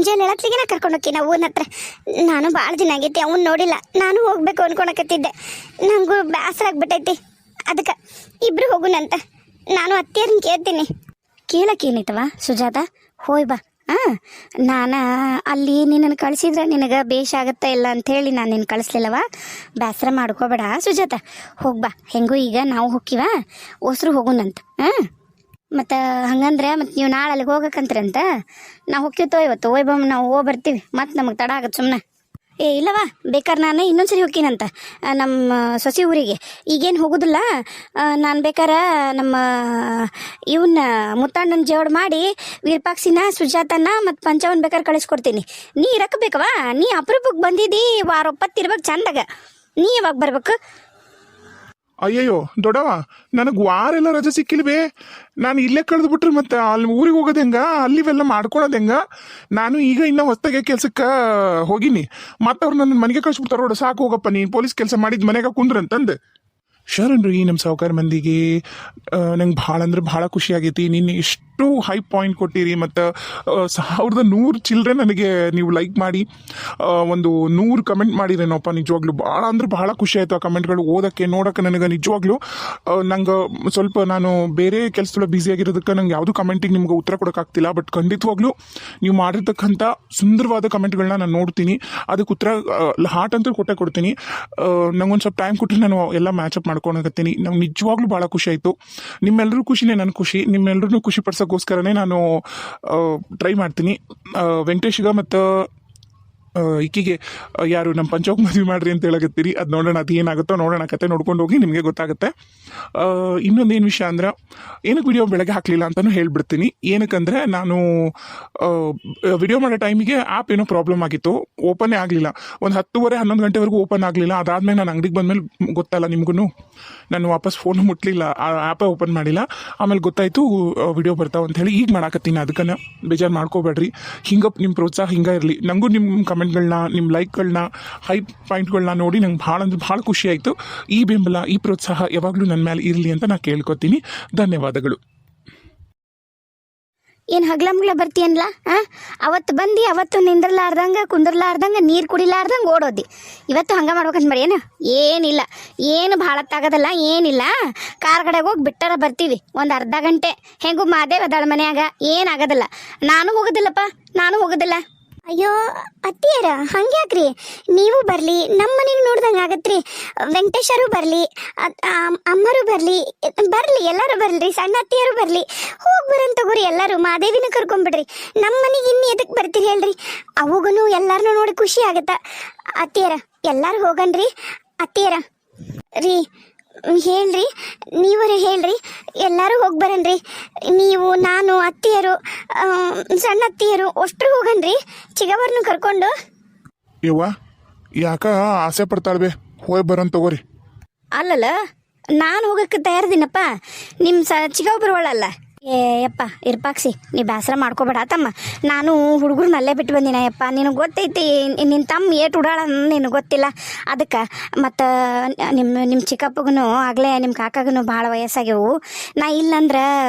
ಮುಂಜಾನೆ ಹೇಳತ್ಲಿಗೆ ಕರ್ಕೊಂಡು ಹೋಗ್ತೀನಿ ಊನ ಹತ್ರ. ನಾನು ಭಾಳ ದಿನ ಆಗೈತಿ ಅವನು ನೋಡಿಲ್ಲ. ನಾನು ಹೋಗ್ಬೇಕು ಅನ್ಕೊಳಕತ್ತಿದ್ದೆ, ನನಗೂ ಬೇಸರ ಆಗ್ಬಿಟ್ಟೈತಿ. ಅದಕ್ಕೆ ಇಬ್ರು ಹೋಗುನಂತ. ನಾನು ಅತ್ತಿಯರನ್ನ ಕೇಳ್ತೀನಿ. ಕೇಳಕ್ಕೇನೈತವ ಸುಜಾತ, ಹೋಯ್ ಬಾ. ನಾನು ಅಲ್ಲಿ ನಿನ್ನನ್ನು ಕಳಿಸಿದ್ರೆ ನಿನಗೆ ಬೇಷ ಆಗತ್ತಾ ಇಲ್ಲ ಅಂಥೇಳಿ ನಾನು ನಿನ್ನ ಕಳಿಸ್ಲಿಲ್ಲವ. ಬೇಸರ ಮಾಡ್ಕೋಬೇಡ ಸುಜಾತ, ಹೋಗ್ಬಾ. ಹೆಂಗೂ ಈಗ ನಾವು ಹೋಗ್ತೀವ, ಹೊಸ್ರು ಹೋಗುನಂತ. ಮತ್ತು ಹಂಗಂದ್ರೆ ಮತ್ತು ನೀವು ನಾಳೆ ಅಲ್ಲಿಗೆ ಹೋಗಕ್ಕಂತ್ರಂತ. ನಾವು ಹೋಗ್ತೀವೋ ಇವತ್ತು ಹೋಯ್ ಬಾ, ನಾವು ಹೋಗಿ ಬರ್ತೀವಿ. ಮತ್ತು ನಮಗೆ ತಡ ಆಗತ್ತೆ ಸುಮ್ಮನೆ. ಇಲ್ಲವಾ, ಬೇಕಾದ್ರೆ ನಾನು ಇನ್ನೊಂದ್ಸರಿ ಹೋಗ್ತೀನಂತ ನಮ್ಮ ಸೊಸೆ ಊರಿಗೆ. ಈಗೇನು ಹೋಗೋದಿಲ್ಲ ನಾನು. ಬೇಕಾರೆ ನಮ್ಮ ಇವನ್ನ ಮುತ್ತಣ್ಣನ ಜೋಡ್ ಮಾಡಿ ವೀರಪಾಕ್ಷಿನ ಸುಜಾತನ ಮತ್ತು ಪಂಚವನ್ ಬೇಕಾದ್ರೆ ಕಳಿಸ್ಕೊಡ್ತೀನಿ. ನೀ ಇರಕ್ಕೆ ಬೇಕವಾ? ನೀ ಅಪರೂಪಕ್ಕೆ ಬಂದಿದ್ದಿ, ವಾರೊಪ್ಪತ್ತಿರ್ಬೇಕು ಚಂದಾಗ. ನೀ ಯಾವಾಗ ಬರ್ಬೇಕು? ಅಯ್ಯಯ್ಯೋ ದೊಡ್ಡವ, ನನಗೆ ವಾರೆಲ್ಲ ರಜೆ ಸಿಕ್ಕಿಲ್ವೇ? ನಾನು ಇಲ್ಲೇ ಕಳೆದ್ಬಿಟ್ರೆ ಮತ್ತೆ ಅಲ್ಲಿ ಊರಿಗೆ ಹೋಗೋದು ಹೆಂಗ, ಅಲ್ಲಿವೆಲ್ಲ ಮಾಡ್ಕೊಳೋದು ಹೆಂಗ? ನಾನು ಈಗ ಇನ್ನೂ ಹೊಸ್ದಾಗೆ ಕೆಲ್ಸಕ್ಕೆ ಹೋಗಿನಿ. ಮತ್ತೆ ಅವ್ರು ನನ್ನ ಮನೆಗೆ ಕಳಿಸ್ಬಿಡ್ತಾರ. ನೋಡು, ಸಾಕು ಹೋಗಪ್ಪ, ನೀನು ಪೊಲೀಸ್ ಕೆಲಸ ಮಾಡಿದ ಮನೆಗೆ ಕುಂದ್ರಂತಂದು. ಶರಣ್ರಿ, ನಮ್ಮ ಸಾವುಕಾರ ಮಂದಿಗೆ ನಂಗೆ ಭಾಳ ಅಂದ್ರೆ ಭಾಳ ಖುಷಿ ಆಗೈತಿ. ನಿನ್ನೆ ಎಷ್ಟು ಹೈ ಪಾಯಿಂಟ್ ಕೊಟ್ಟಿರಿ, ಮತ್ತು 1100 ಚಿಲ್ಡ್ರೆ ನನಗೆ ನೀವು ಲೈಕ್ ಮಾಡಿ ಒಂದು 100 ಕಮೆಂಟ್ ಮಾಡಿರೇನಪ್ಪ. ನಿಜವಾಗ್ಲೂ ಭಾಳ ಅಂದ್ರೆ ಭಾಳ ಖುಷಿ ಆಯಿತು ಆ ಕಮೆಂಟ್ಗಳು ಓದೋಕ್ಕೆ ನೋಡೋಕ್ಕೆ. ನನಗೆ ನಿಜವಾಗ್ಲೂ ನಂಗೆ ಸ್ವಲ್ಪ ನಾನು ಬೇರೆ ಕೆಲಸದೊಳಗೆ ಬ್ಯುಸಿ ಆಗಿರೋದಕ್ಕೆ ನಂಗೆ ಯಾವುದೂ ಕಮೆಂಟಿಗೆ ನಿಮ್ಗೆ ಉತ್ತರ ಕೊಡೋಕ್ಕಾಗ್ತಿಲ್ಲ. ಬಟ್ ಖಂಡಿತವಾಗ್ಲೂ ನೀವು ಮಾಡಿರ್ತಕ್ಕಂಥ ಸುಂದರವಾದ ಕಮೆಂಟ್ಗಳನ್ನ ನಾನು ನೋಡ್ತೀನಿ, ಅದಕ್ಕೆ ಉತ್ತರ ಹಾರ್ಟ್ ಅಂತೂ ಕೊಡ್ತೀನಿ. ನಂಗೊಂದು ಸ್ವಲ್ಪ ಟೈಮ್ ಕೊಟ್ಟರೆ ನಾನು ಎಲ್ಲ ಮ್ಯಾಚಪ್ ಮಾಡ್ಕೊಳಕತ್ತೀನಿ. ನಂಗೆ ನಿಜವಾಗ್ಲೂ ಭಾಳ ಖುಷಿ ಆಯಿತು. ನಿಮ್ಮೆಲ್ಲರೂ ಖುಷಿನೇ ನನ್ನ ಖುಷಿ. ನಿಮ್ಮೆಲ್ಲರೂ ಖುಷಿ ಪಡ್ಸೋಕ್ಕೋಸ್ಕರನೇ ನಾನು ಟ್ರೈ ಮಾಡ್ತೀನಿ. ವೆಂಕಟೇಶ್ಗ ಮತ್ತು ಈಕಿಗೆ ಯಾರು ನಮ್ಮ ಪಂಚೋಕ್ ಮದುವೆ ಮಾಡ್ರಿ ಅಂತ ಹೇಳಕತ್ತೀರಿ. ಅದು ನೋಡೋಣ, ಅದು ಏನಾಗುತ್ತೋ ನೋಡೋಣ. ಕತೆ ನೋಡ್ಕೊಂಡು ಹೋಗಿ ನಿಮಗೆ ಗೊತ್ತಾಗುತ್ತೆ. ಇನ್ನೊಂದೇನು ವಿಷಯ ಅಂದ್ರೆ, ಏನಕ್ಕೆ ವಿಡಿಯೋ ಬೆಳಗ್ಗೆ ಹಾಕಲಿಲ್ಲ ಅಂತಲೂ ಹೇಳ್ಬಿಡ್ತೀನಿ. ಏನಕ್ಕಂದರೆ ನಾನು ವಿಡಿಯೋ ಮಾಡೋ ಟೈಮಿಗೆ ಆ್ಯಪ್ ಏನೋ ಪ್ರಾಬ್ಲಮ್ ಆಗಿತ್ತು, ಓಪನ್ನೇ ಆಗಲಿಲ್ಲ. ಒಂದು 10:30 11 ಗಂಟೆವರೆಗೂ ಓಪನ್ ಆಗಲಿಲ್ಲ. ಅದಾದಮೇಲೆ ನಾನು ಅಂಗಡಿಗೆ ಬಂದಮೇಲೆ ಗೊತ್ತಲ್ಲ ನಿಮಗೂ, ನಾನು ವಾಪಸ್ ಫೋನ್ ಮುಟ್ಲಿಲ್ಲ, ಆ ಆ್ಯಪೇ ಓಪನ್ ಮಾಡಿಲ್ಲ. ಆಮೇಲೆ ಗೊತ್ತಾಯಿತು ವಿಡಿಯೋ ಬರ್ತಾವೆ ಅಂಥೇಳಿ ಈಗ ಮಾಡಾಕತ್ತೀನಿ. ಅದಕ್ಕನ್ನು ಬೇಜಾರು ಮಾಡ್ಕೋಬೇಡ್ರಿ. ಹಿಂಗೆ ನಿಮ್ಮ ಪ್ರೋತ್ಸಾಹ ಹಿಂಗೆ ಇರಲಿ. ನನಗೂ ನಿಮ್ಮ ಕಮೆಂಟ್ಗಳನ್ನ, ನಿಮ್ಮ ಲೈಕ್ಗಳನ್ನ, ಹೈ ಪಾಯಿಂಟ್ಗಳನ್ನ ನೋಡಿ ನಂಗೆ ಭಾಳ ಅಂದ್ರೆ ಭಾಳ ಖುಷಿ ಆಯಿತು. ಈ ಬೆಂಬಲ, ಈ ಪ್ರೋತ್ಸಾಹ ಯಾವಾಗಲೂ ನನ್ನ ಮೇಲೆ ಇರಲಿ ಅಂತ ನಾನು ಕೇಳ್ಕೊತೀನಿ. ಧನ್ಯವಾದಗಳು. ಏನು ಹಗ್ಲಮ್ಗಳ ಬರ್ತೀಯನ್ಲ? ಅವತ್ತು ಬಂದು ಅವತ್ತು ನಿಂದ್ರಲಾರ್ದಂಗೆ ಕುಂದ್ರಲಾರ್ದಂಗೆ ನೀರು ಕುಡಿಲಾರ್ದಂಗೆ ಓಡೋದಿ. ಇವತ್ತು ಹಂಗೆ ಮಾಡ್ಬೇಕಂತ ಮಾಡಿ ಏನಿಲ್ಲ, ಏನು ಭಾಳತ್ತಾಗೋದಲ್ಲ, ಏನಿಲ್ಲ. ಕಾರ್ ಕಡೆಗೆ ಹೋಗಿ ಬಿಟ್ಟಾರ ಬರ್ತೀವಿ. ಒಂದು ಅರ್ಧ ಗಂಟೆ ಹೆಂಗೂ ಮಾದೇವ್ ಅದಳ ಮನ್ಯಾಗ, ಏನಾಗೋದಿಲ್ಲ. ನಾನು ಹೋಗೋದಿಲ್ಲ. ಅಯ್ಯೋ ಅತ್ತಿಯರ, ಹಂಗ್ಯಾಕ್ರಿ? ನೀವು ಬರಲಿ, ನಮ್ಮ ಮನೆಗೆ ನೋಡ್ದಂಗೆ ಆಗತ್ರಿ. ವೆಂಕಟೇಶರು ಬರಲಿ, ಅಮ್ಮರು ಬರಲಿ, ಎಲ್ಲರೂ ಬರಲಿ, ಸಣ್ಣ ಅತ್ತಿಯರು ಬರಲಿ. ಹೋಗಿ ಬರಂತ ತಗೋರಿ ಎಲ್ಲರೂ. ಮಾದೇವಿನ ಕರ್ಕೊಂಬಿಡ್ರಿ. ನಮ್ಮ ಮನೆಗೆ ಇನ್ನು ಎದಕ್ಕೆ ಬರ್ತೀರಿ ಹೇಳ್ರಿ? ಅವಾಗೂ ಎಲ್ಲಾರನ್ನೂ ನೋಡಿ ಖುಷಿ ಆಗತ್ತ. ಅತ್ತಿಯರ ಎಲ್ಲರೂ ಹೋಗನ್ರಿ. ಅತ್ತಿಯರ ರೀ ಹೇಳ್ರಿ, ನೀವರೇ ಹೇಳ್ರಿ, ಎಲ್ಲರೂ ಹೋಗಿ ಬರನ್ರಿ. ನೀವು, ನಾನು, ಅತ್ತಿಯರು, ಸಣ್ಣ ಅತ್ತಿಯರು ಅಷ್ಟರು ಹೋಗನ್ರಿ. ಚಿಗವರ್ನು ಕರ್ಕೊಂಡು. ಯವ್ವ, ಯಾಕ ಆಸೆ ಪಡ್ತಾಳ್ಬೇ? ಹೋಗಿ ಬರೋನ್ ತಗೋರಿ. ಅಲ್ಲಲ್ಲ, ನಾನು ಹೋಗಕ್ಕೆ ತಯಾರಿದ್ದೀನಪ್ಪ. ನಿಮ್ಮ ಚಿಗವ್ರು ಬರುವಳಲ್ಲ. ಯಪ್ಪ ಇರ್ಪಾಕ್ಸಿ, ನೀ ಬೇಸರ ಮಾಡ್ಕೋಬೇಡ ತಮ್ಮ. ನಾನು ಹುಡುಗರು ನಲ್ಲೇ ಬಿಟ್ಟು ಬಂದಿನ ಯಪ್ಪ. ನಿನಗೆ ಗೊತ್ತೈತಿ ನಿನ್ನ ತಮ್ಮ ಏಟು ಉಡಾಳ ನಿನಗೆ ಗೊತ್ತಿಲ್ಲ. ಅದಕ್ಕೆ ಮತ್ತು ನಿಮ್ಮ ಚಿಕ್ಕಪ್ಪಗೂ ಆಗಲೇ ನಿಮ್ಮ ಕಾಕಾಗೂ ಭಾಳ ವಯಸ್ಸಾಗ್ಯವು. ನಾ ಇಲ್ಲಂದ್ರೆ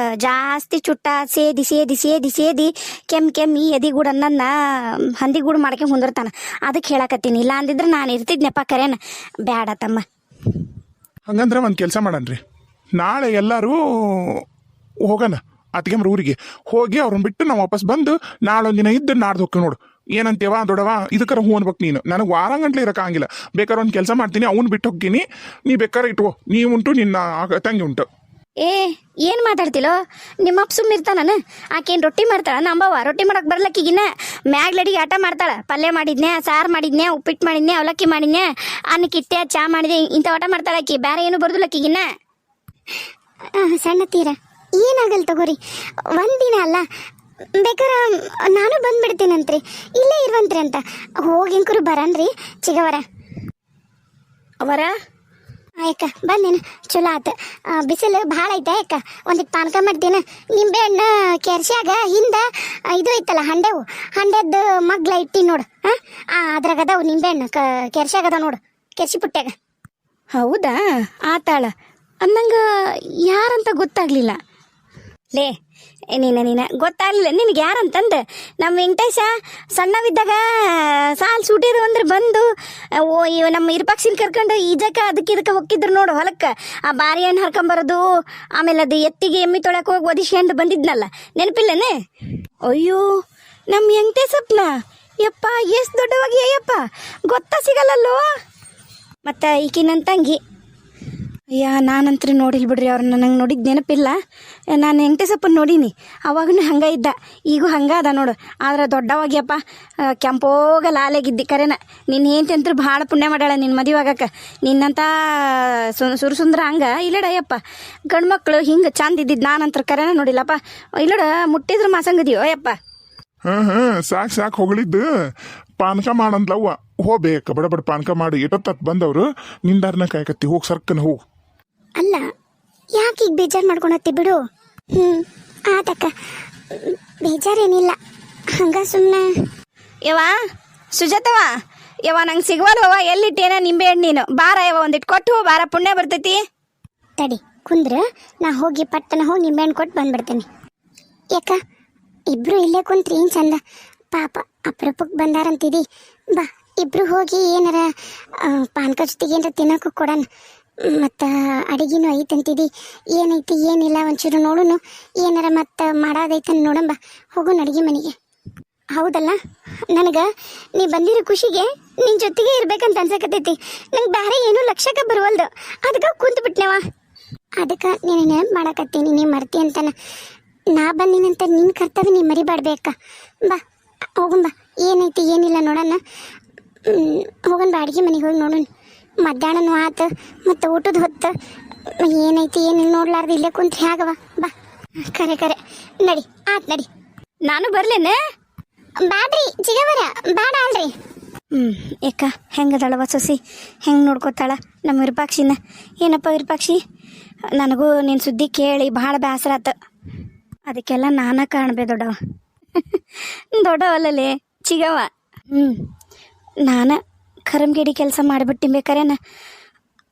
ಜಾಸ್ತಿ ಚುಟ್ಟ ಸೇದಿ ಕೆಮ್ಮಿ ಎದಿಗೂಡು ನನ್ನ ಹಂದಿಗೂಡು ಮಾಡ್ಕೊಂಡು ಕುಂದಿರ್ತಾನೆ. ಅದಕ್ಕೆ ಹೇಳಕತ್ತೀನಿ. ಇಲ್ಲ ಅಂದಿದ್ರೆ ನಾನು ಇರ್ತಿದ್ನಪ್ಪ. ಕರೇನ ಬೇಡ ತಮ್ಮ. ಹಂಗಂದ್ರೆ ಒಂದು ಕೆಲಸ ಮಾಡನ್ರಿ, ನಾಳೆ ಎಲ್ಲರೂ ಹೋಗೋಣ ಅತ್ತಿಗೆಮ್ರ ಊರಿಗೆ. ಹೋಗಿ ಅವ್ರನ್ನ ಬಿಟ್ಟು ನಾವು ವಾಪಸ್ ಬಂದು ನಾಳೊಂದಿನ ಇದ್ದು ನಾಡ್ದು ಹೋಗ್ತೀವಿ ನೋಡು. ಏನಂತೇವ ದೊಡ್ಡವ? ಇದಕ್ಕಾರ ಹೂ ಅನ್ಬೇಕು ನೀನು. ನನಗೆ ವಾರಂಗಂಟ್ಲೆ ಇರೋಕ್ಕಾಗಿಲ್ಲ. ಬೇಕಾದ್ರೆ ಒಂದು ಕೆಲಸ ಮಾಡ್ತೀನಿ, ಅವ್ನು ಬಿಟ್ಟು ಹೋಗ್ತೀನಿ. ನೀ ಬೇಕಾದ್ರೆ ಇಟ್ಕೋ. ನೀವು ಉಂಟು, ನಿನ್ನ ತಂಗಿ ಉಂಟು. ಏನು ಮಾತಾಡ್ತಿಲೋ? ನಿಮ್ಮಪ್ಪ ಸುಮ್ಮಿರ್ತಾನ? ಆಕೇನು ರೊಟ್ಟಿ ಮಾಡ್ತಾಳ? ನಂಬವ್ವ ರೊಟ್ಟಿ ಮಾಡಕ್ಕೆ ಬರ್ಲಕ್ಕಿಗಿನ ಮ್ಯಾಗ್ಲಡಿಗೆ ಆಟ ಮಾಡ್ತಾಳ. ಪಲ್ಯ ಮಾಡಿದ್ನೆ, ಸಾರು ಮಾಡಿದ್ನೆ, ಉಪ್ಪಿಟ್ಟು ಮಾಡಿದ್ನೆ, ಅವಲಕ್ಕಿ ಮಾಡಿದ್ನೆ, ಅನ್ನಕ್ಕಿಟ್ಟೆ, ಚಾ ಮಾಡಿದೆ, ಇಂಥ ಆಟ ಮಾಡ್ತಾಳಕ್ಕಿ. ಬೇರೆ ಏನು ಬರ್ದುಲಕ್ಕಿಗಿನ. ಸಣ್ಣ ತೀರ ಏನಾಗಲ್ ತಗೋರಿ, ಒಂದಿನ ಅಲ್ಲ. ಬೇಕಾರೆ ನಾನು ಬಂದ್ಬಿಡ್ತೀನಂತ್ರಿ, ಇಲ್ಲೇ ಇರುವಂತ್ರಿ ಅಂತ. ಹೋಗಿಂಕರು ಬರನ್ರಿ ಚಿಗವರ ಅವರ. ಅಯ್ಯಕ್ಕ ಬಂದೇನು ಚಲೋ ಆತ. ಬಿಸಿಲು ಭಾಳ ಐತೆ ಅಕ್ಕ. ಒಂದಿಟ್ಟು ಪಾನಕ ಮಾಡ್ತೀನಿ. ನಿಂಬೆ ಹಣ್ಣು ಕೆರ್ಸ್ಯಾಗ ಹಿಂದೆ ಇದು ಐತಲ್ಲ ಹಂಡೆದ್ದು ಮಗ್ಲ ಇಟ್ಟಿ ನೋಡು. ಅದ್ರಾಗ ಅದಾವು ನಿಂಬೆ ಹಣ್ಣು ಕೆರ್ಸ್ಯಾಗ ಅದಾವ ನೋಡು, ಕೆರ್ಸಿ ಪುಟ್ಟ್ಯಾಗ. ಹೌದಾ? ಆತಾಳ ಅಂದಂಗೆ ಯಾರಂತ ಗೊತ್ತಾಗ್ಲಿಲ್ಲ. ಲೇ ನೀನ ಗೊತ್ತಾಗಲಿಲ್ಲ ನಿನಗೆ ಯಾರಂತಂದು ನಮ್ಮ ವೆಂಕಟೇಶ ಸಣ್ಣವಿದ್ದಾಗ ಸಾಲ್ ಸೂಟಿದು ಅಂದ್ರೆ ಬಂದು ನಮ್ಮ ಇರ್ಪಕ್ಷಿನ ಕರ್ಕೊಂಡು ಈಜಕ್ಕೆ ಇದಕ್ಕೆ ಹೋಗಿದ್ರು ನೋಡು ಹೊಲಕ್ಕೆ ಆ ಬಾರಿ ಹಣ್ಣು ಹರ್ಕೊಂಬರೋದು ಆಮೇಲೆ ಅದು ಎತ್ತಿಗೆ ಎಮ್ಮಿ ತೊಳಕ್ಕೆ ಹೋಗಿ ಒದಿಸ್ಕೊಂಡು ಬಂದಿದ್ನಲ್ಲ ನೆನಪಿಲ್ಲನೇ? ಅಯ್ಯೋ ನಮ್ಮ ವೆಂಕಟೇಶಪ್ಪನ ಯಪ್ಪ ಎಷ್ಟು ದೊಡ್ಡವಾಗಿ ಅಯ್ಯಪ್ಪ ಗೊತ್ತಾ ಸಿಗಲ್ಲಲ್ಲೋ. ಮತ್ತು ಈಕಿ ನನ್ನ ತಂಗಿ ಅಯ್ಯ ನಾನಂತೂ ನೋಡಿಲ್ಲ ಬಿಡ್ರಿ ಅವ್ರನ್ನ ನಂಗೆ ನೋಡಿದ್ದು ನೆನಪಿಲ್ಲ. ನಾನು ವೆಂಕಟೇಶಪ್ಪನ ನೋಡೀನಿ ಅವಾಗೂ ಹಂಗೆ ಇದ್ದ ಈಗೂ ಹಂಗೆ ಅದ ನೋಡು. ಆದ್ರೆ ದೊಡ್ಡವಾಗಿಯಪ್ಪ ಕೆಂಪೋಗ ಲಾಲೆಗಿದ್ದಿ ಕರೆನ. ನಿನ್ನ ಹೆಂಡತಿ ಅಂತೂ ಭಾಳ ಪುಣ್ಯ ಮಾಡ್ಯಾಳ ನಿನ್ನ ಮದುವೆ ಆಗಕ್ಕೆ. ನಿನ್ನಂತ ಸುರಸುಂದ್ರ ಹಂಗೆ ಇಲ್ಲಡಯ್ಯಪ್ಪ ಗಂಡ್ಮಕ್ಳು ಹಿಂಗೆ ಚಂದ ಇದ್ದಿದ್ದು ನಾನಂತರ ಕರೆನ ನೋಡಿಲ್ಲಪ್ಪ. ಇಲ್ಲಡ ಮುಟ್ಟಿದ್ರು ಮಾಸಂಗದಿಯೋ ಅಯ್ಯಪ್ಪ. ಸಾಕು ಹೊಗಳಿದ್ದು ಪಾನಕ ಮಾಡಂದ್ಲವ್ವ. ಹೋಗ್ಬೇಕ ಬಡ ಬಡ ಪಾನಕ ಮಾಡಿ ಎಷ್ಟೊತ್ತತ್ ಬಂದವ್ರು ನಿಂದಾರ್ನ ಕಾಯಕತ್ತಿ. ಹೋಗಿ ಸರ್ಕನ ಹೋಗು. ಅಲ್ಲ ಯಾಕೆ ಈಗ ಬೇಜಾರು ಮಾಡ್ಕೊಳತ್ತಿ ಬಿಡು. ಆತಕ್ಕ ಬೇಜಾರೇನಿಲ್ಲ, ಹಂಗ ಸುಮ್ಮನೆ. ಯವ್ವ ಸುಜಾತವ ಯವ್ವ ನಂಗೆ ಸಿಗುವಲ್ವ ಎಲ್ಲಿಟ್ಟೇನ ನಿಂಬೆ ಹಣ್ಣು ನೀನು ಬಾರ ಯವ್ವ ಒಂದಿಟ್ಟು ಕೊಟ್ಟು ಬಾರ ಪುಣ್ಯ ಬರ್ತೈತಿ. ತಡಿ ಕುಂದ್ರ, ನಾ ಹೋಗಿ ಪಟ್ಟನ ಹೋಗಿ ನಿಂಬೆಹಣ್ಣು ಕೊಟ್ಟು ಬಂದ್ಬಿಡ್ತೇನೆ. ಯಾಕ ಇಬ್ರು ಇಲ್ಲೇ ಕುಂತ್ರಿ ಏನು ಚಂದ, ಪಾಪ ಅಪರೂಪಕ್ಕೆ ಬಂದಾರಂತಿದಿ. ಬಾ ಇಬ್ರು ಹೋಗಿ ಏನಾರ ಪಾನಕ ಜೊತೆಗೆ ಏನಾರ ತಿನ್ನೋಕೆ ಕೊಡೋಣ. ಮತ್ತು ಅಡಿಗೆನೂ ಐತಂತಿದಿ, ಏನೈತಿ ಏನಿಲ್ಲ ಒಂಚೂರು ನೋಡುನು. ಏನಾರ ಮತ್ತು ಮಾಡೋದೈತನ್ ನೋಡಂಬ, ಹೋಗೋಣ ಅಡುಗೆ ಮನೆಗೆ. ಹೌದಲ್ಲ, ನನಗೆ ನೀ ಬಂದಿರೋ ಖುಷಿಗೆ ನಿನ್ನ ಜೊತೆಗೆ ಇರ್ಬೇಕಂತ ಅನ್ಸಕತ್ತೈತಿ. ನಂಗೆ ಬೇರೆ ಏನೂ ಲಕ್ಷಕ್ಕೆ ಬರುವಲ್ದು, ಅದಕ್ಕೆ ಕುಂತು ಬಿಟ್ನವ. ಅದಕ್ಕೆ ನೀನು ನೆನಪು ಮಾಡಕತ್ತೀನಿ, ನೀ ಮರ್ತಿ ಅಂತಾನೆ. ನಾ ಬಂದಿನಂತ ನಿನ್ನ ಕರ್ತವ್ಯ ನೀ ಮರಿಬಾಡ್ಬೇಕ. ಬಾ ಹೋಗಂಬ, ಏನೈತಿ ಏನಿಲ್ಲ ನೋಡೋಣ. ಹೋಗೋಣ ಬಾ ಅಡುಗೆ ಮನೆಗೆ ಹೋಗಿ ನೋಡೋಣ. ಮಧ್ಯಾಹ್ನನೂ ಆತು ಮತ್ತು ಊಟದ ಹೊತ್ತು ಏನೈತಿ ಏನಿಲ್ಲ ನೋಡ್ಲಾರ್ದು ಇಲ್ಲೇ ಕುಂತ್ರಿ ಆಗವ. ಬಾ ಕರೆ ನಡಿ ಆತ್ ನಡಿ. ನಾನು ಬರ್ಲೇನೆ? ಬ್ಯಾಡ್ರಿ ಚಿಗವರ ಬೇಡ ಅಲ್ರಿ. ಯಾಕ ಹೆಂಗದಾಳವ ಸೊಸಿ, ಹೆಂಗೆ ನೋಡ್ಕೋತಾಳ ನಮ್ಮ ವಿರೂಪಾಕ್ಷಿನ? ಏನಪ್ಪ ವಿರೂಪಾಕ್ಷಿ, ನನಗೂ ನಿನ್ನ ಸುದ್ದಿ ಕೇಳಿ ಭಾಳ ಬೇಸರ ಆತ. ಅದಕ್ಕೆಲ್ಲ ನಾನ ಕಾಣಬೇ ದೊಡ್ಡವ. ದೊಡ್ಡವಲ್ಲೇ ಚಿಗವ. ನಾನು ಕರಂಗೇಡಿ ಕೆಲಸ ಮಾಡಿಬಿಟ್ಟಿಬೇಕಾರೇನ?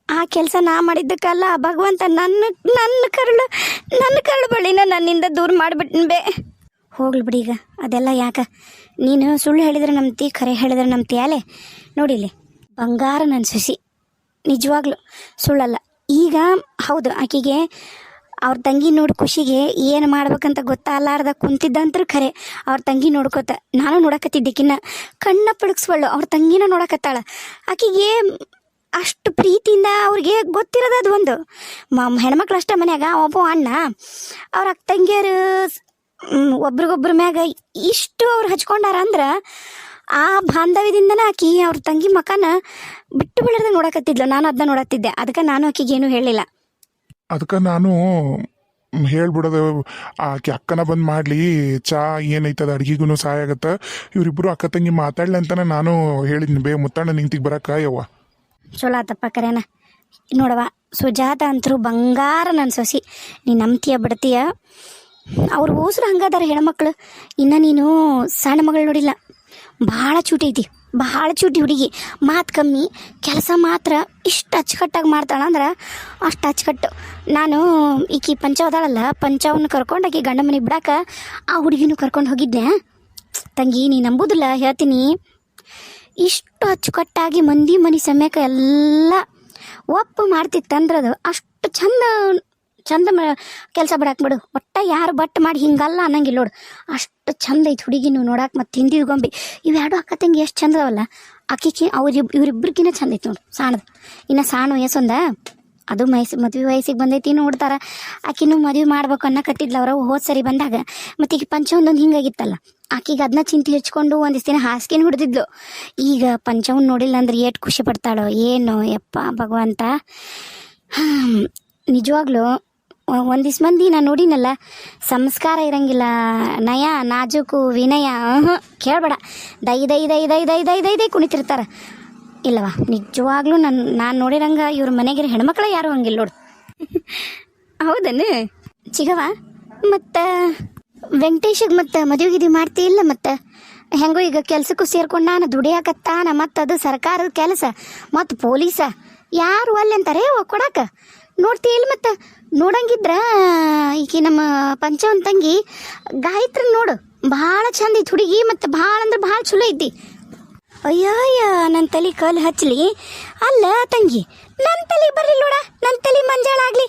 ಆ ಕೆಲಸ ನಾ ಮಾಡಿದ್ದಕ್ಕಲ್ಲ ಭಗವಂತ ನನ್ನ ಕರಳು ಬಳಿನ ನನ್ನಿಂದ ದೂರ ಮಾಡಿಬಿಟ್ಟನ್ಬೇ. ಹೋಗ್ಲಿ ಬಿಡಿ ಈಗ ಅದೆಲ್ಲ ಯಾಕೆ. ನೀನು ಸುಳ್ಳು ಹೇಳಿದ್ರೆ ನಂಬ್ತಿ, ಖರೆ ಹೇಳಿದ್ರೆ ನಂಬ್ತಿ ಅಲೆ. ನೋಡಿಲಿ ಬಂಗಾರ ನನ್ನ ಸೊಸಿ, ನಿಜವಾಗ್ಲು ಸುಳ್ಳಲ್ಲ. ಈಗ ಹೌದು ಆಕೆಗೆ ಅವ್ರ ತಂಗಿ ನೋಡಿ ಖುಷಿಗೆ ಏನು ಮಾಡ್ಬೇಕಂತ ಗೊತ್ತಾಗಲಾರ್ದ ಕುಂತಿದ್ದಂತ್ರ ಖರೆ. ಅವ್ರ ತಂಗಿ ನೋಡ್ಕೋತ ನಾನು ನೋಡಕತ್ತಿದ್ದಕ್ಕಿನ್ನ ಕಣ್ಣ ಪಳಗಿಸ್ವಳ್ಳು ಅವ್ರ ತಂಗಿನ ನೋಡಕತ್ತಾಳ. ಆಕೆಗೆ ಅಷ್ಟು ಪ್ರೀತಿಯಿಂದ ಅವ್ರಿಗೆ ಗೊತ್ತಿರೋದು ಅದು ಒಂದು ಹೆಣ್ಮಕ್ಳು ಅಷ್ಟೇ ಮನ್ಯಾಗ. ಒಬ್ಬ ಅಣ್ಣ ಅವ್ರ ಅಕ್ಕ ತಂಗಿಯರು ಒಬ್ರಿಗೊಬ್ರ ಮ್ಯಾಗ ಇಷ್ಟು ಅವ್ರು ಹಚ್ಕೊಂಡಾರ ಅಂದ್ರೆ ಆ ಬಾಂಧವ್ಯದಿಂದನೇ ಆಕಿ ಅವ್ರ ತಂಗಿ ಮಕನ ಬಿಟ್ಟು ಬಿಡೋದ ನೋಡಕತ್ತಿದ್ಲು. ನಾನು ಅದನ್ನ ನೋಡತ್ತಿದ್ದೆ, ಅದಕ್ಕೆ ನಾನು ಆಕಿಗೆ ಏನೂ ಹೇಳಿಲ್ಲ. ಅದಕ್ಕೆ ನಾನು ಹೇಳ್ಬಿಡೋದು, ಆಕೆ ಅಕ್ಕನ ಬಂದು ಮಾಡಲಿ ಚಾ ಏನೈತದ ಅಡ್ಗಿಗೂ ಸಹಾಯ ಆಗತ್ತೆ. ಇವರಿಬ್ಬರು ಅಕ್ಕ ತಂಗಿ ಮಾತಾಡ್ಲಿ ಅಂತಾನೆ ನಾನು ಹೇಳಿದ್ನಿ. ಬೇ ಮುತ್ತಣ್ಣ ನಿಂತಿಗೆ ಬರಕ್ಕ ಯವ್ವ. ಚಲೋ ಆತಪ್ಪ ಕರೆನ. ನೋಡವ ಸುಜಾತ ಅಂತರೂ ಬಂಗಾರ ನನ್ನ ಸೊಸಿ. ನೀ ನಂಬ್ತೀಯ ಬಿಡ್ತೀಯ, ಅವ್ರು ಹೋಸ್ರು ಹಂಗದಾರ ಹೆಣ್ಮಕ್ಳು. ಇನ್ನು ನೀನು ಸಣ್ಣ ಮಗಳು ನೋಡಿಲ್ಲ, ಭಾಳ ಚೂಟಿ ಐತಿ, ಭಾಳ ಚೂಟಿ ಹುಡುಗಿ. ಮಾತು ಕಮ್ಮಿ, ಕೆಲಸ ಮಾತ್ರ ಇಷ್ಟು ಅಚ್ಚುಕಟ್ಟಾಗಿ ಮಾಡ್ತಾಳ ಅಂದ್ರೆ ಅಷ್ಟು ಅಚ್ಚುಕಟ್ಟು. ನಾನು ಈಕಿ ಪಂಚವದಾಳಲ್ಲ, ಪಂಚವನ್ನು ಕರ್ಕೊಂಡು ಆಕಿ ಗಂಡ ಮನೆಗೆ ಬಿಡಾಕ ಆ ಹುಡುಗಿನೂ ಕರ್ಕೊಂಡು ಹೋಗಿದ್ದೆ. ತಂಗಿ ನೀ ನಂಬುದಿಲ್ಲ ಹೇಳ್ತೀನಿ, ಇಷ್ಟು ಅಚ್ಚುಕಟ್ಟಾಗಿ ಮಂದಿ ಮನೆ ಸಮೇಕ ಎಲ್ಲ ಒಪ್ಪು ಮಾಡ್ತಿತ್ತಂದ್ರದು ಅಷ್ಟು ಚಂದ ಕೆಲಸ ಬಿಡಾಕ್ಬಿಡು. ಒಟ್ಟ ಯಾರು ಬಟ್ ಮಾಡಿ ಹಿಂಗಲ್ಲ ಅನ್ನಂಗಿಲ್ಲ ನೋಡು. ಅಷ್ಟು ಚಂದ ಐತಿ ಹುಡುಗಿ, ನೀವು ನೋಡಾಕ. ಮತ್ತು ಹಿಂದಿ ಗೊಂಬಿ ಇವೆರಡು ಅಕ್ಕ ತಂಗಿ ಎಷ್ಟು ಚಂದ ಅವಲ್ಲ. ಆಕಿಗೆ ಇವರಿಬ್ಬರಿಗಿನ್ನ ಚಂದ ಐತಿ ನೋಡು. ಸಾಣದು ಇನ್ನು ಸಾಣು ವಯಸ್ಸೊಂದ ಅದು ಮದುವೆ ವಯಸ್ಸಿಗೆ ಬಂದೈತಿ ನೋಡ್ತಾರ. ಆಕಿನೂ ಮದುವೆ ಮಾಡ್ಬೇಕು ಅನ್ನಕತ್ತಿದ್ಲ ಅವ್ರ ಹೋದ್ ಸರಿ ಬಂದಾಗ. ಮತ್ತು ಈಗ ಪಂಚವೊಂದೊಂದು ಹಿಂಗಾಗಿತ್ತಲ್ಲ, ಆಕಿಗೆ ಅದನ್ನ ಚಿಂತೆ ಹಚ್ಕೊಂಡು ಒಂದಿಷ್ಟು ದಿನ ಹಾಸಿಗೆನ ಹಿಡ್ದಿದ್ಲು. ಈಗ ಪಂಚವನ್ ನೋಡಿಲ್ಲ ಅಂದ್ರೆ ಏಟ್ ಖುಷಿ ಪಡ್ತಾಳೋ ಏನೋ ಯಪ್ಪ ಭಗವಂತ. ನಿಜವಾಗ್ಲೂ ಒಂದಿಷ್ಟು ಮಂದಿ ನಾನು ನೋಡಿನಲ್ಲ, ಸಂಸ್ಕಾರ ಇರಂಗಿಲ್ಲ, ನಯ ನಾಜೂಕು ವಿನಯ ಕೇಳಬೇಡ, ದೈ ದೈ ದೈ ದೈ ದೈ ದೈ ದೈ ದೈ ಕುಣಿತಿರ್ತಾರೆ. ಇಲ್ಲವಾ ನಿಜವಾಗ್ಲೂ ನಾನು ನೋಡಿರಂಗ ಇವ್ರ ಮನೆಗಿರೋ ಹೆಣ್ಮಕ್ಳ ಯಾರು ಹಂಗಿಲ್ಲ ನೋಡು. ಹೌದನು ಚಿಗವ? ಮತ್ತು ವೆಂಕಟೇಶಿಗೆ ಮತ್ತು ಮದುವೆಗಿದು ಮಾಡ್ತಿ ಇಲ್ಲ? ಮತ್ತು ಹೆಂಗೋ ಈಗ ಕೆಲ್ಸಕ್ಕೂ ಸೇರ್ಕೊಂಡು ನಾನು ದುಡಿಯಾಕತ್ತಾನ. ಮತ್ತು ಅದು ಸರ್ಕಾರದ ಕೆಲಸ ಮತ್ತು ಪೊಲೀಸ ಯಾರು ಅಲ್ಲಿ ಅಂತಾರೆ ಕೊಡಾಕ ನೋಡ್ತಿ ಇಲ್ಲ? ಮತ್ತು ನೋಡಂಗಿದ್ರ ಈಕಿ ನಮ್ಮ ಪಂಚವನ್ ತಂಗಿ ಗಾಯತ್ರಿ ನೋಡು ಭಾಳ ಚಂದ ಐತಿ ಹುಡುಗಿ, ಮತ್ತು ಭಾಳ ಅಂದ್ರೆ ಭಾಳ ಚಲೋ ಐತಿ. ಅಯ್ಯಯ್ಯ ನನ್ನ ತಲೆ ಕಲ್ಲು ಹಚ್ಚಲಿ. ಅಲ್ಲ ತಂಗಿ, ನನ್ನ ತಲೆ ಬರ್ಲಿ ನೋಡ, ನನ್ನ ತಲೆ ಮಂಜಾಳ ಆಗಲಿ.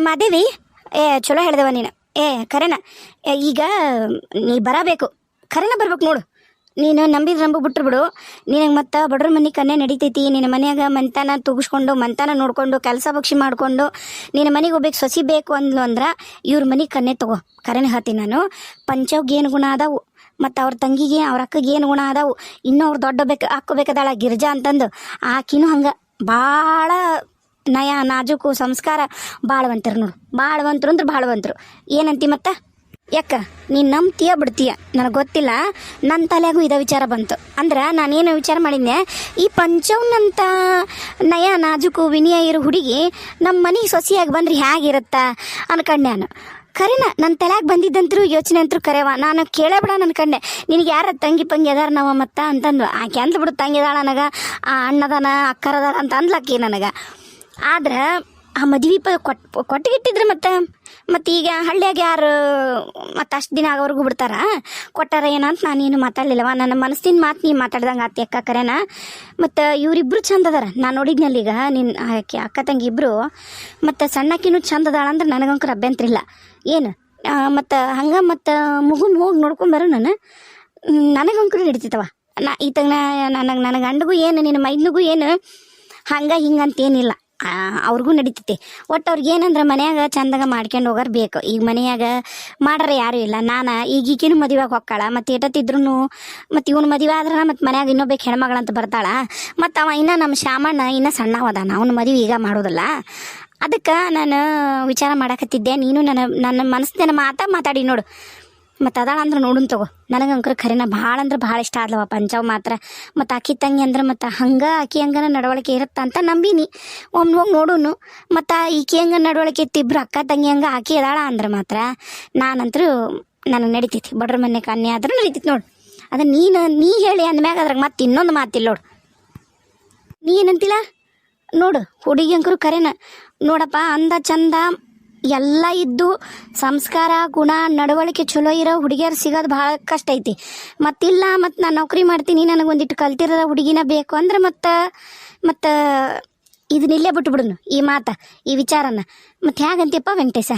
ಮಾದೇವಿ, ಚಲೋ ಹೇಳ್ದವ ನೀನು. ಕರೆನ ಈಗ ನೀ ಬರಬೇಕು, ಕರೆನ ಬರ್ಬೇಕು ನೋಡು. ನೀನು ನಂಬು ಬಿಟ್ರು ಬಿಡು. ನಿನಗೆ ಮತ್ತು ಬಡ್ರ ಮನೆ ಕನ್ನೆ ನಡಿತೈತಿ. ನಿನ್ನ ಮನ್ಯಾಗ ಮಂತಾನ ತುಗಿಸ್ಕೊಂಡು ಮಂತಾನ ನೋಡ್ಕೊಂಡು ಕೆಲಸ ಬಕ್ಷಿ ಮಾಡಿಕೊಂಡು ನಿನ್ನ ಮನೆಗೆ ಹೋಗ್ಬೇಕು, ಸೊಸಿ ಬೇಕು ಅಂದ್ಲು ಅಂದ್ರೆ ಇವ್ರ ಮನೆ ಕನ್ನೆ ತಗೋ. ಕರೆನ ಹೇಳ್ತೀನಿ ನಾನು. ಪಂಚವ್ಗೆ ಏನು ಗುಣ ಅದಾವು, ಮತ್ತು ಅವ್ರ ತಂಗಿಗೆ ಅವ್ರ ಅಕ್ಕಗೆ ಏನು ಗುಣ ಅದಾವು. ಇನ್ನೂ ಅವ್ರು ದೊಡ್ಡ ಹಾಕ್ಕೋಬೇಕದಾಳ ಗಿರ್ಜಾ ಅಂತಂದು. ಆಕಿನೂ ಹಂಗೆ ಭಾಳ ನಯ ನಾಜೂಕು ಸಂಸ್ಕಾರ ಬಾಳವಂತರು ನೋಡು. ಬಾಳವಂತರು ಅಂದ್ರೆ ಬಾಳವಂತರು. ಏನಂತಿ ಮತ್ತೆ? ಯಾಕ ನೀನು ನಂಬ್ತೀಯ ಬಿಡ್ತೀಯ ನನಗೆ ಗೊತ್ತಿಲ್ಲ. ನನ್ನ ತಲೆಯಾಗೂ ಇದೇ ವಿಚಾರ ಬಂತು. ಅಂದ್ರೆ ನಾನೇನು ವಿಚಾರ ಮಾಡಿದ್ದೆ, ಈ ಪಂಚವ್ನಂತ ನಯ ನಾಜುಕು ವಿನಯ ಇರೋ ಹುಡುಗಿ ನಮ್ಮ ಮನೆಗೆ ಸೊಸೆಯಾಗಿ ಬಂದ್ರೆ ಹೇಗಿರುತ್ತಾ ಅನ್ಕಂಡೆ ನಾನು. ಕರೆನ ನನ್ನ ತಲೆಯಾಗ ಬಂದಿದ್ದಂತರೂ ಯೋಚನೆ ಅಂತರೂ ಕರೆವ. ನಾನು ಕೇಳೇ ಬಿಡ ಅನ್ಕಂಡೆ, ನಿನಗೆ ಯಾರ ತಂಗಿ ಪಂಗಿ ಅದಾರ ನಾವ ಮತ್ತ ಅಂತಂದು. ಆಕೆ ಅಂದ್ಲು ಬಿಡು, ತಂಗಿದಾಳ ನನಗೆ, ಆ ಅಣ್ಣದಾನ ಅಕ್ಕರದಾರ ಅಂತ ಅಂದ್ಲಕ್ಕಿ ನನಗೆ. ಆದ್ರೆ ಆ ಮದ್ವೆ ಕೊಟ್ಟಿಗಿಟ್ಟಿದ್ರು ಮತ್ತು ಈಗ ಹಳ್ಳಿಯಾಗ ಯಾರು ಮತ್ತು ಅಷ್ಟು ದಿನ ಆಗೋವರೆಗೂ ಬಿಡ್ತಾರ? ಕೊಟ್ಟಾರ ಏನಂತ ನಾನೇನು ಮಾತಾಡಲಿಲ್ಲವ. ನನ್ನ ಮನಸ್ಸಿನ ಮಾತು ನೀ ಮಾತಾಡ್ದಂಗೆ ಆತಿ ಅಕ್ಕ. ಕರೆನ ಮತ್ತು ಇವರಿಬ್ಬರು ಚಂದ ಅದಾರ. ನಾನು ನೋಡಿದ್ನಲ್ಲಿ ಈಗ ನಿನ್ನ ಆಕೆ ಅಕ್ಕ ತಂಗಿ ಇಬ್ಬರು. ಮತ್ತು ಸಣ್ಣಕ್ಕಿನೂ ಚಂದ ಅದಾಳ ಅಂದ್ರೆ ನನಗಂಕರ ಅಭ್ಯಂತರ ಇಲ್ಲ ಏನು. ಮತ್ತು ಹಂಗೆ ಮತ್ತು ಹೋಗಿ ನೋಡ್ಕೊಂಬರು ನನಗಂಕರು ನಡೀತಿತ್ತವ. ಈತಗ ನನ್ನ ಗಂಡಗೂ ಏನು ನಿನ್ನ ಮೈದ್ನಿಗೂ ಏನು ಹಂಗೆ ಹಿಂಗಂತೇನಿಲ್ಲ, ಅವ್ರಿಗೂ ನಡೀತೈತಿ. ಒಟ್ಟು ಅವ್ರಿಗೆ ಏನಂದ್ರೆ ಮನ್ಯಾಗ ಚಂದಾಗ ಮಾಡ್ಕೊಂಡು ಹೋಗಾರ ಬೇಕು. ಈಗ ಮನೆಯಾಗ ಮಾಡ್ರೆ ಯಾರೂ ಇಲ್ಲ. ನಾನು ಈಗೀಕಿನೂ ಮದುವೆಗೆ ಹೊಕ್ಕಾಳ, ಮತ್ತು ಎಟತ್ತಿದ್ರು ಮತ್ತು ಇವನು ಮದುವೆ ಆದ್ರೆ ಮತ್ತು ಮನ್ಯಾಗ ಇನ್ನೊಬ್ಬ ಹೆಣ್ಮಗಳಂತ ಬರ್ತಾಳ. ಮತ್ತು ಅವ ಇನ್ನೂ ನಮ್ಮ ಶಾಮಣ್ಣ ಇನ್ನೂ ಸಣ್ಣವದಾನ, ಅವನ ಮದುವೆ ಈಗ ಮಾಡೋದಿಲ್ಲ. ಅದಕ್ಕೆ ನಾನು ವಿಚಾರ ಮಾಡಕತ್ತಿದ್ದೆ. ನೀನು ನನ್ನ ಮನಸ್ಸಿನ ಮಾತಾಡಿ ನೋಡು. ಮತ್ತು ಅದಾಳ ಅಂದ್ರೆ ನೋಡುನ್ ತಗೋ. ನನಗಂಕರ ಖರೇನ ಭಾಳ ಅಂದ್ರೆ ಭಾಳ ಇಷ್ಟ ಆದ್ಲವ ಪಂಚವ್ ಮಾತ್ರ. ಮತ್ತು ಆಕಿ ತಂಗಿ ಅಂದ್ರೆ ಮತ್ತು ಹಂಗೆ ಆಕಿ ಹಂಗನ ನಡವಳಿಕೆ ಇರುತ್ತ ಅಂತ ನಂಬಿನಿ. ಒಮ್ಮೆ ಹೋಗಿ ನೋಡುನು. ಮತ್ತು ಈಕಿ ಹಂಗೆ ನಡವಳಿಕೆ ಇತ್ತಿಬ್ರು ಅಕ್ಕ ತಂಗಿ ಹಂಗೆ ಆಕಿ ಅದಾಳ ಅಂದ್ರೆ ಮಾತ್ರ ನಾನಂತರೂ ನನಗೆ ನಡೀತೈತಿ. ಬಡ್ರ ಮನೆ ಕನ್ಯೆ ಆದ್ರೂ ನಡೀತೈತಿ ನೋಡು. ಅದು ನೀ ಹೇಳಿ ಅಂದ್ಮ್ಯಾಗ ಅದ್ರಾಗ ಮತ್ತೆ ಇನ್ನೊಂದು ಮಾತಿಲ್ಲ ನೋಡು. ನೀ ಏನಂತಿಲ್ಲ ನೋಡು. ಹುಡುಗಿ ಅಂಕರು ಕರೆನ ನೋಡಪ್ಪ, ಅಂದ ಚಂದ ಎಲ್ಲ ಇದ್ದು ಸಂಸ್ಕಾರ ಗುಣ ನಡವಳಿಕೆ ಚಲೋ ಇರೋ ಹುಡುಗಿಯರು ಸಿಗೋದು ಭಾಳ ಕಷ್ಟ ಐತಿ. ಮತ್ತಿಲ್ಲ ಮತ್ತು ನಾನು ನೌಕರಿ ಮಾಡ್ತೀನಿ, ನನಗೊಂದಿಟ್ಟು ಕಲ್ತಿರೋ ಹುಡುಗಿನ ಬೇಕು ಅಂದ್ರೆ ಮತ್ತು ಇದನ್ನಿಲ್ಲೇ ಬಿಟ್ಬಿಡುನು ಈ ಮಾತು, ಈ ವಿಚಾರನ. ಮತ್ತು ಹೇಗಂತೀಯಪ್ಪ ವೆಂಕಟೇಶ?